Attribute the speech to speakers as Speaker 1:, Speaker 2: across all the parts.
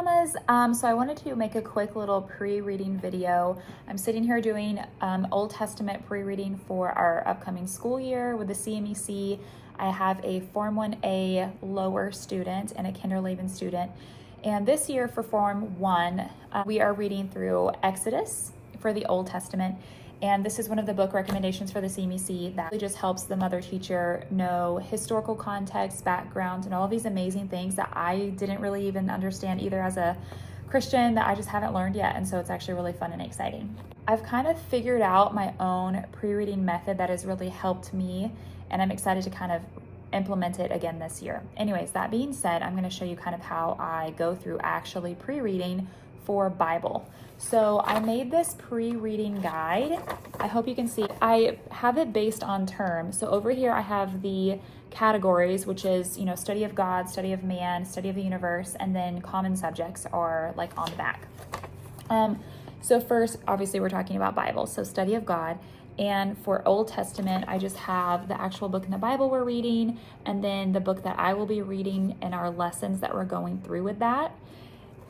Speaker 1: mamas. So I wanted to make a quick little pre-reading video. I'm sitting here doing Old Testament pre-reading for our upcoming school year with the CMEC. I have a Form 1A lower student and a Kinderleben student. And this year for Form 1, we are reading through Exodus for the Old Testament. And this is one of the book recommendations for the CMEC that really just helps the mother teacher know historical context, background, and all of these amazing things that I didn't really even understand either as a Christian, that I just haven't learned yet. And so it's actually really fun and exciting. I've kind of figured out my own pre-reading method that has really helped me, and I'm excited to kind of implement it again this year. Anyways, that being said, I'm going to show you kind of how I go through actually pre-reading for Bible. So I made this pre-reading guide. I hope you can see. I have it based on terms. So over here I have the categories, which is, study of God, study of man, study of the universe, and then common subjects are like on the back. So first, obviously we're talking about Bible, so study of God. And for Old Testament, I just have the actual book in the Bible we're reading, and then the book that I will be reading in our lessons that we're going through with that.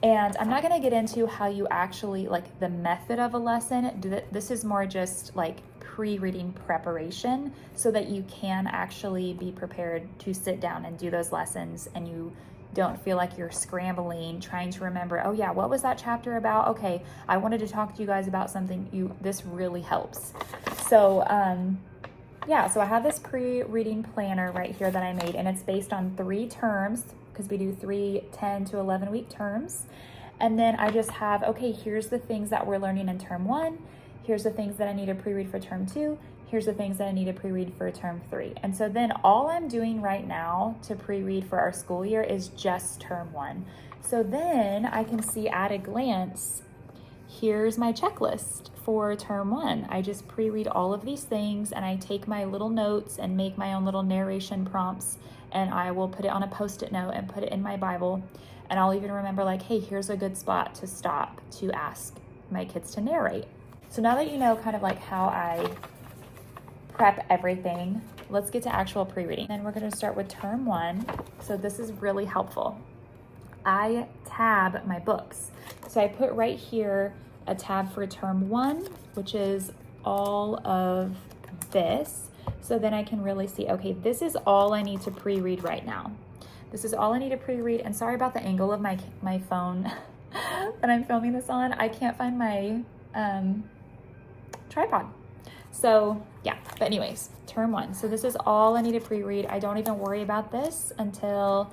Speaker 1: And I'm not going to get into how you actually, like the method of a lesson. This is more just like pre-reading preparation so that you can actually be prepared to sit down and do those lessons and you don't feel like you're scrambling, trying to remember, oh yeah, what was that chapter about? Okay, I wanted to talk to you guys about something. This really helps. So, so I have this pre-reading planner right here that I made, and it's based on 3 terms, because we do 3 10 to 11 week terms. And then I just have, okay, here's the things that we're learning in term 1. Here's the things that I need to pre-read for term 2. Here's the things that I need to pre-read for term 3. And so then all I'm doing right now to pre-read for our school year is just term 1. So then I can see at a glance, here's my checklist for term 1. I just pre-read all of these things, and I take my little notes and make my own little narration prompts, and I will put it on a Post-it note and put it in my Bible. And I'll even remember, like, hey, here's a good spot to stop to ask my kids to narrate. So now that you know kind of like how I prep everything, let's get to actual pre-reading. Then we're going to start with term 1. So this is really helpful. I tab my books. So I put right here a tab for term 1, which is all of this. So then I can really see, okay, this is all I need to pre-read right now. This is all I need to pre-read. And sorry about the angle of my phone that I'm filming this on. I can't find my tripod. So yeah, but anyways, term 1. So this is all I need to pre-read. I don't even worry about this until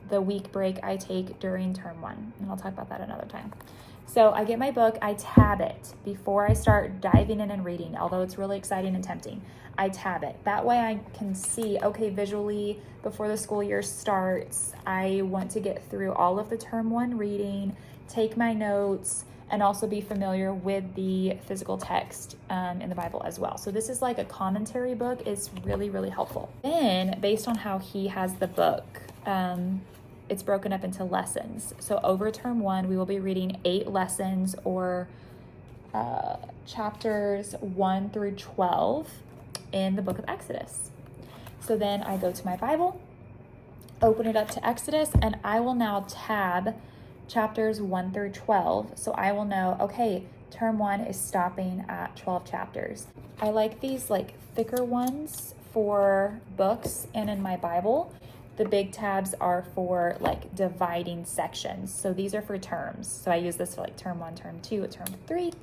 Speaker 1: the week break I take during term 1. And I'll talk about that another time. So I get my book, I tab it before I start diving in and reading, although it's really exciting and tempting. I tab it. That way I can see, okay, visually before the school year starts, I want to get through all of the term 1 reading, take my notes, and also be familiar with the physical text in the Bible as well. So this is like a commentary book. It's really, really helpful. Then based on how he has the book, it's broken up into lessons. So over term 1, we will be reading 8 lessons, or chapters 1 through 12 in the book of Exodus. So then I go to my Bible, open it up to Exodus, and I will now tab chapters 1 through 12. So I will know, okay, term 1 is stopping at 12 chapters. I like these like thicker ones for books and in my Bible. The big tabs are for like dividing sections. So these are for terms. So I use this for like term 1, term 2, term 3.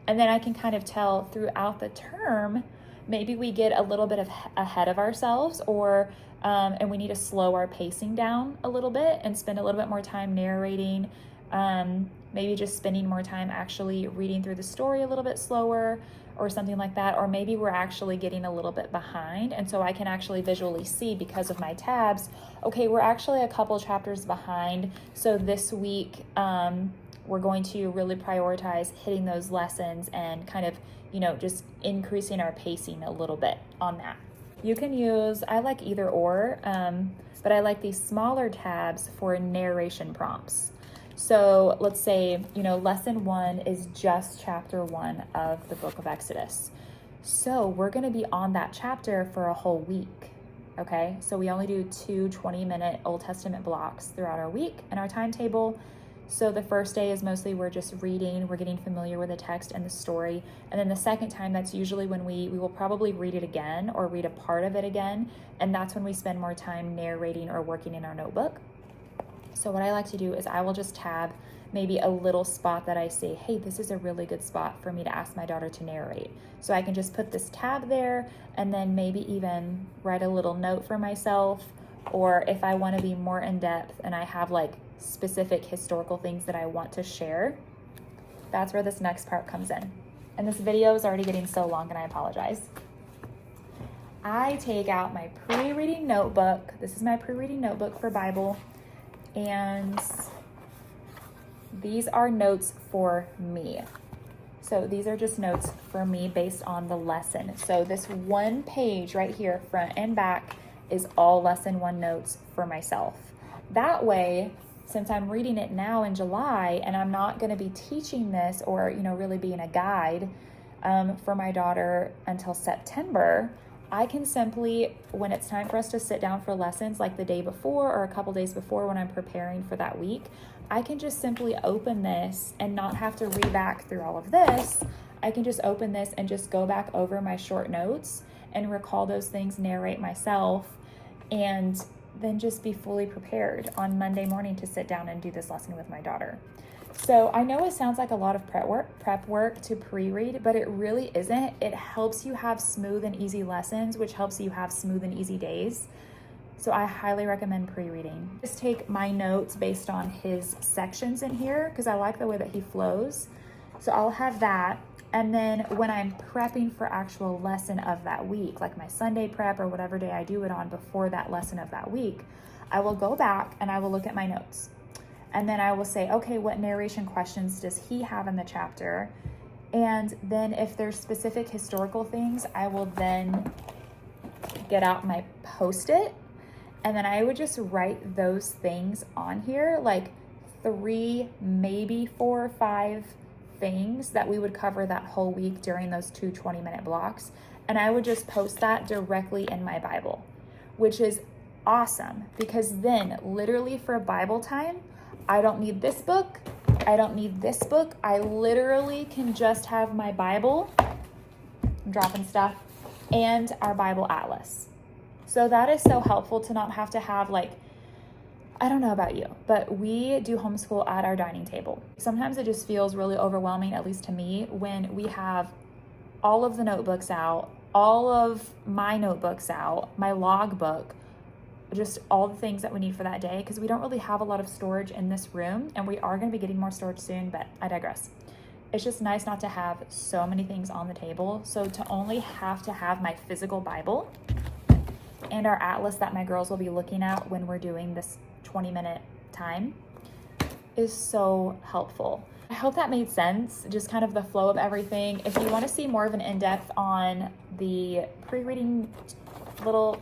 Speaker 1: And then I can kind of tell throughout the term, maybe we get a little bit ahead of ourselves, or and we need to slow our pacing down a little bit and spend a little bit more time narrating, maybe just spending more time actually reading through the story a little bit slower or something like that. Or maybe we're actually getting a little bit behind, and so I can actually visually see because of my tabs, okay, we're actually a couple chapters behind. So this week we're going to really prioritize hitting those lessons and kind of, just increasing our pacing a little bit on that. You can use, I like either or, but I like these smaller tabs for narration prompts. So let's say, lesson 1 is just chapter 1 of the book of Exodus. So we're going to be on that chapter for a whole week. okay? So we only do 2 20-minute Old Testament blocks throughout our week and our timetable. So the first day is mostly we're just reading, we're getting familiar with the text and the story. And then the second time, that's usually when we will probably read it again or read a part of it again. And that's when we spend more time narrating or working in our notebook. So what I like to do is I will just tab maybe a little spot that I say, hey, this is a really good spot for me to ask my daughter to narrate. So I can just put this tab there and then maybe even write a little note for myself. Or if I want to be more in depth and I have like specific historical things that I want to share, that's where this next part comes in. And this video is already getting so long and I apologize. I take out my pre-reading notebook. This is my pre-reading notebook for Bible. And these are notes for me. So these are just notes for me based on the lesson. So this one page right here, front and back, is all lesson 1 notes for myself. That way, since I'm reading it now in July and I'm not going to be teaching this or, really being a guide for my daughter until September, I can simply, when it's time for us to sit down for lessons, like the day before or a couple days before when I'm preparing for that week, I can just simply open this and not have to read back through all of this. I can just open this and just go back over my short notes and recall those things, narrate myself, and then just be fully prepared on Monday morning to sit down and do this lesson with my daughter. So I know it sounds like a lot of prep work to pre-read, but it really isn't. It helps you have smooth and easy lessons, which helps you have smooth and easy days. So I highly recommend pre-reading. Just take my notes based on his sections in here because I like the way that he flows. So I'll have that. And then when I'm prepping for actual lesson of that week, like my Sunday prep or whatever day I do it on before that lesson of that week, I will go back and I will look at my notes. And then I will say, okay, what narration questions does he have in the chapter? And then if there's specific historical things, I will then get out my Post-it. And then I would just write those things on here, like 3, maybe 4 or 5 things that we would cover that whole week during those 2 20-minute blocks. And I would just post that directly in my Bible, which is awesome because then literally for Bible time, I don't need this book. I don't need this book. I literally can just have my Bible, I'm dropping stuff, and our Bible Atlas. So that is so helpful to not have to have I don't know about you, but we do homeschool at our dining table. Sometimes it just feels really overwhelming, at least to me, when we have all of the notebooks out, all of my notebooks out, my logbook, just all the things that we need for that day, because we don't really have a lot of storage in this room, and we are going to be getting more storage soon, but I digress. It's just nice not to have so many things on the table. So to only have to have my physical Bible and our atlas that my girls will be looking at when we're doing this 20-minute time is so helpful. I hope that made sense, just kind of the flow of everything. If you want to see more of an in-depth on the pre-reading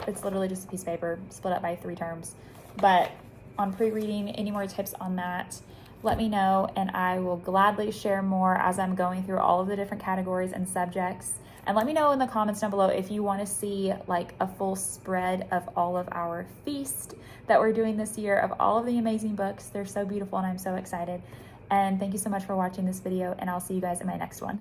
Speaker 1: it's literally just a piece of paper split up by 3 terms, but on pre-reading, any more tips on that, let me know and I will gladly share more as I'm going through all of the different categories and subjects. And let me know in the comments down below if you want to see a full spread of all of our feast that we're doing this year, of all of the amazing books. They're so beautiful and I'm so excited. And thank you so much for watching this video, and I'll see you guys in my next one.